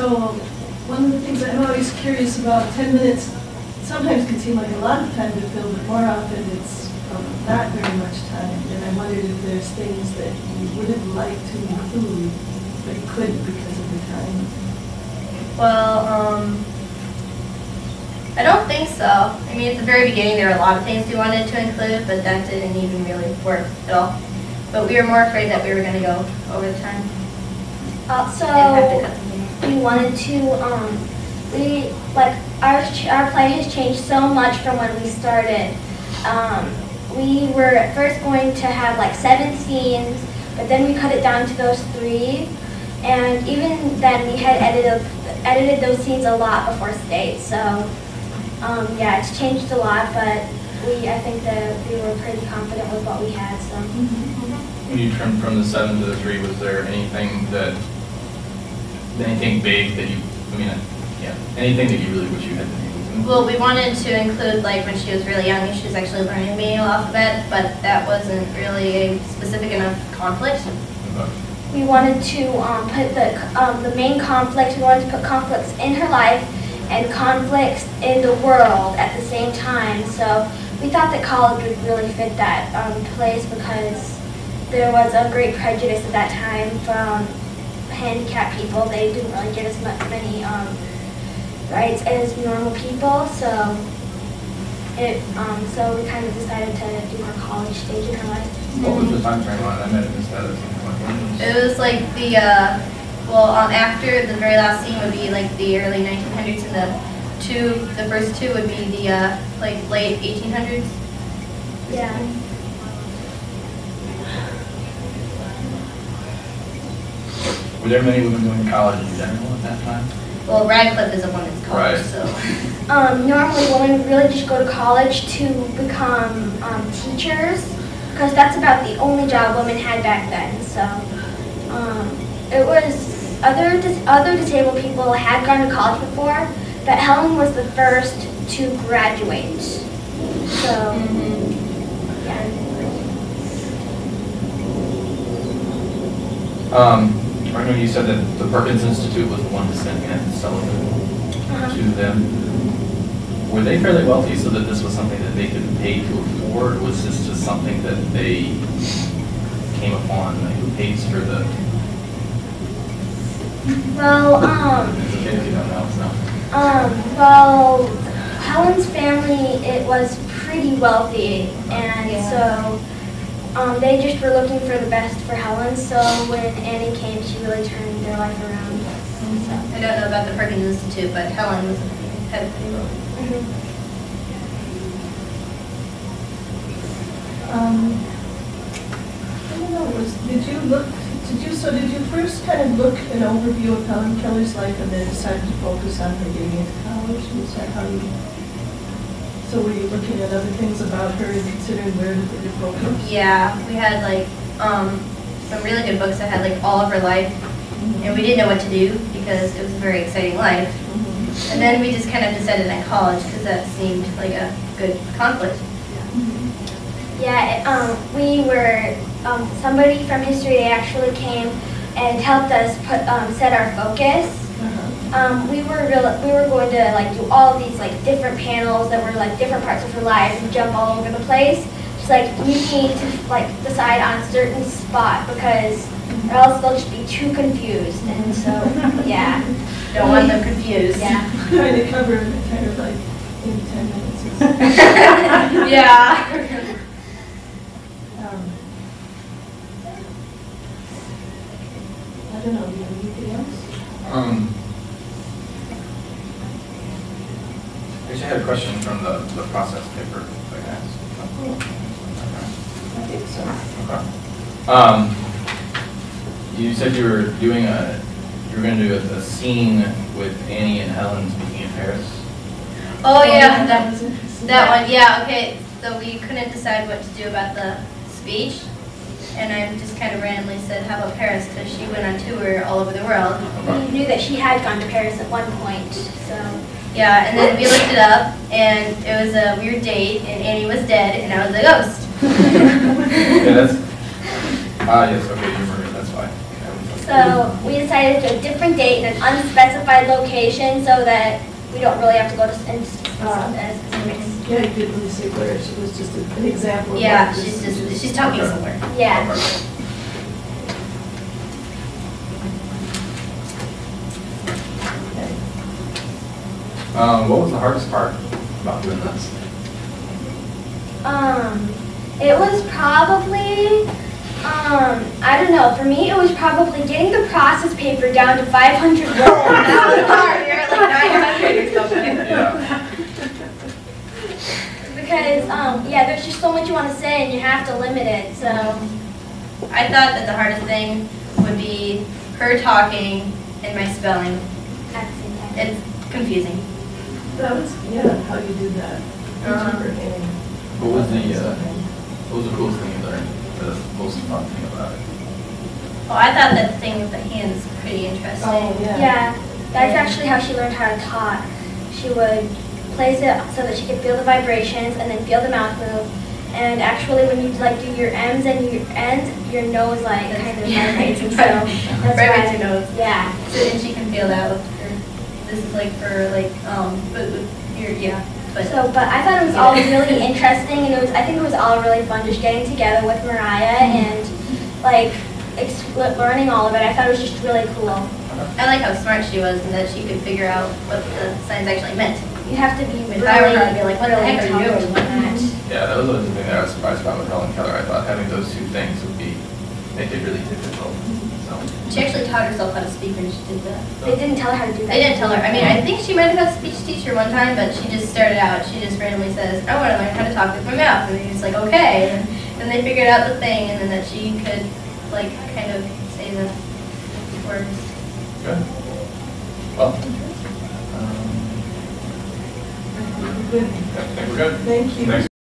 So one of the things I'm always curious about, 10 minutes sometimes can seem like a lot of time to fill, but more often it's not very much time. And I wondered if there's things that you would have liked to include, but you couldn't because of the time. Well, I don't think so. I mean, at the very beginning, there were a lot of things we wanted to include, but that didn't even really work at all. But we were more afraid that we were going to go over the time. Also, And have to cut something. we wanted to, our play has changed so much from when we started. We were at first going to have like 7 scenes, but then we cut it down to those 3. And even then, we had edited those scenes a lot before stage. So, yeah, it's changed a lot, but I think that we were pretty confident with what we had. So. When you trimmed from the 7 to the 3, was there anything big that you, anything that you really wish you had been able to? Well, we wanted to include, like, when she was really young, she was actually learning the manual alphabet, but that wasn't really a specific enough conflict. Okay. We wanted to put the main conflict, we wanted to put conflicts in her life and conflicts in the world at the same time. So we thought that college would really fit that place because there was a great prejudice at that time from handicapped people. They didn't really get as many rights as normal people. So so we kind of decided to do her college stage in her life. What was the time frame on it? I might have missed that or something. It was like the, after the very last scene would be like the early 1900s, and the first 2 would be the like late 1800s. Yeah. Were there many women going to college in general at that time? Well, Radcliffe is a women's college, Right. so. Normally women really just go to college to become teachers, because that's about the only job women had back then. So it was, other disabled people had gone to college before, but Helen was the first to graduate. So, yeah. I know you said that the Perkins Institute was the one to send Anne Sullivan to them. Were they fairly wealthy so that this was something that they could pay to afford, or was this just something that they came upon? Like, who pays for the... Well, It's okay if you don't know, so. Well, Helen's family, it was pretty wealthy, and so they just were looking for the best for Helen, so when Annie came, she really turned their life around. So. I don't know about the Perkins Institute, but Helen was head of payroll. I don't know, did you first kind of look an overview of Helen Keller's life and then decided to focus on her getting into college? Was that how you, so were you looking at other things about her and considering where to put your focus? Yeah, we had like some really good books that had like all of her life, and we didn't know what to do because it was a very exciting life. And then we just kind of decided on college because that seemed like a good conflict. Yeah, we were, somebody from history actually came and helped us set our focus. We were going to like do all of these like different panels that were like different parts of her life and jump all over the place. Just like you need to like decide on a certain spot because or else they'll just be too confused. And so yeah, Don't want them confused. yeah. Trying to cover an entire life in 10 minutes. Yeah. I don't know, do you have anything else? I actually had a question from the process paper, if I can ask. I think so. Okay. You said you were going to do a scene with Annie and Helen speaking in Paris. Oh yeah, that was interesting. that one. Yeah. Okay. So we couldn't decide what to do about the speech, and I just kind of randomly said, "How about Paris?" Because she went on tour all over the world. We knew that she had gone to Paris at one point, so. Yeah, and then we looked it up, and it was a weird date, and Annie was dead, and I was a ghost. Yeah, that's. Yes. Okay, you remember. That's fine. So we decided to do a different date in an unspecified location so that we don't really have to go to specifics. Yeah, you didn't really say where, she was just an example of. Yeah, what this is. she's talking somewhere. Yeah. Okay. What was the hardest part about doing this? It was probably, I don't know, for me it was probably getting the process paper down to 500 words. That was hard, you're at like 900 or something. Yeah. Because, yeah, there's just so much you want to say and you have to limit it, so. I thought that the hardest thing would be her talking and my spelling. At the same time. It's confusing. That was, yeah, how you did that. What was the coolest thing you learned? The most fun thing about it? Well, I thought that the thing with the hands was pretty interesting. Oh, yeah. Yeah, that's actually how she learned how to talk. She would place it so that she could feel the vibrations and then feel the mouth move. And actually, when you like do your M's and your N's, your nose like kind of vibrates. And so that's Vibrates why. your nose. Yeah. So then she can feel that with her. This is like for like but with your But But I thought it was all really interesting, and I think it was all really fun just getting together with Mariah and like learning all of it. I thought it was just really cool. I like how smart she was and that she could figure out what the signs actually meant. You have to be If really, I were her, I'd be like, what the really heck are you intelligent doing? on that. Yeah, that was always the thing that I was surprised about with Helen Keller. I thought having those two things would make it really difficult. So. She actually taught herself how to speak when she did that. They didn't tell her how to do that. They didn't tell her. I mean, I think she might have had a speech teacher one time, but she just started out. She just randomly says, I want to learn how to talk with my mouth. And he's like, okay. And then they figured out the thing, and then that she could, like, kind of say the words. Good. Well. Good. I think we're good. Thank you. Thanks.